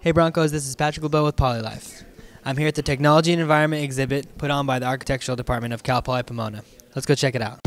Hey Broncos, this is Patrick LeBeau with Polylife. I'm here at the Technology and Environment exhibit put on by the Architectural Department of Cal Poly Pomona. Let's go check it out.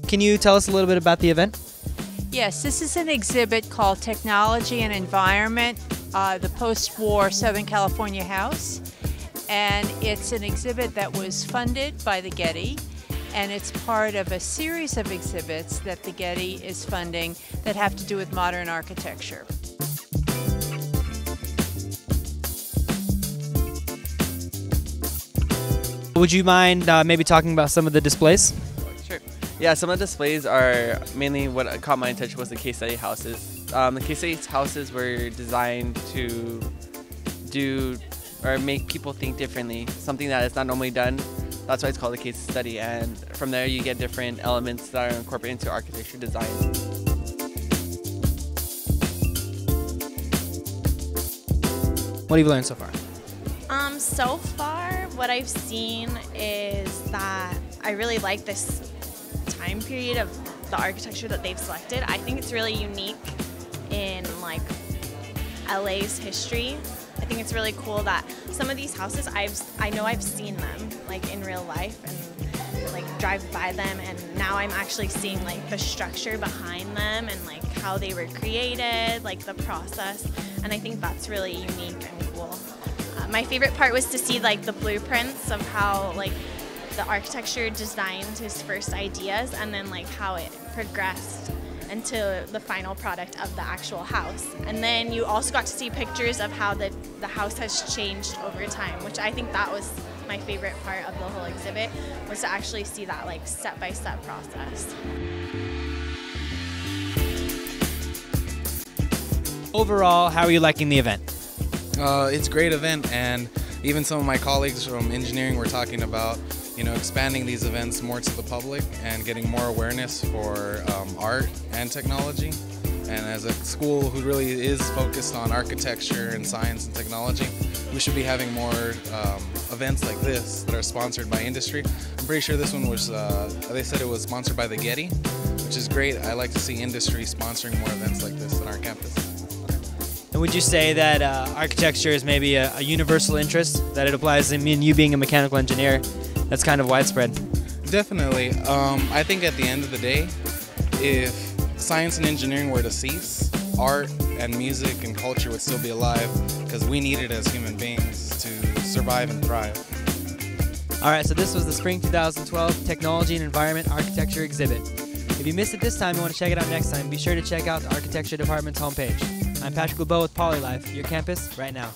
Can you tell us a little bit about the event? Yes, this is an exhibit called Technology and Environment, the post-war Southern California house. And it's an exhibit that was funded by the Getty, and it's part of a series of exhibits that the Getty is funding that have to do with modern architecture. Would you mind maybe talking about some of the displays? Sure. Yeah, some of the displays are mainly what caught my attention was the case study houses. The case study houses were designed to do or make people think differently, something that is not normally done. That's why it's called a case study, and from there you get different elements that are incorporated into architecture design. What have you learned so far? So far, what I've seen is that I really like this time period of the architecture that they've selected. I think it's really unique in like LA's history. I think it's really cool that some of these houses I know I've seen them like in real life and like drive by them, and now I'm actually seeing like the structure behind them and like how they were created, like the process, and I think that's really unique and cool. My favorite part was to see like the blueprints of how like the architecture designed his first ideas and then like how it progressed into the final product of the actual house. And then you also got to see pictures of how the house has changed over time, which I think that was my favorite part of the whole exhibit, was to actually see that like step-by-step process. Overall, how are you liking the event? It's a great event, and even some of my colleagues from engineering were talking about, expanding these events more to the public and getting more awareness for art and technology. And as a school who really is focused on architecture and science and technology, we should be having more events like this that are sponsored by industry. I'm pretty sure this one was, they said it was sponsored by the Getty, which is great. I like to see industry sponsoring more events like this on our campus. And would you say that architecture is maybe a universal interest, that it applies in you being a mechanical engineer, that's kind of widespread? Definitely. I think at the end of the day, if science and engineering were to cease, art and music and culture would still be alive, because we need it as human beings to survive and thrive. All right, so this was the Spring 2012 Technology and Environment Architecture exhibit. If you missed it this time and want to check it out next time, be sure to check out the Architecture Department's homepage. I'm Patrick LeBeau with Polylife, your campus right now.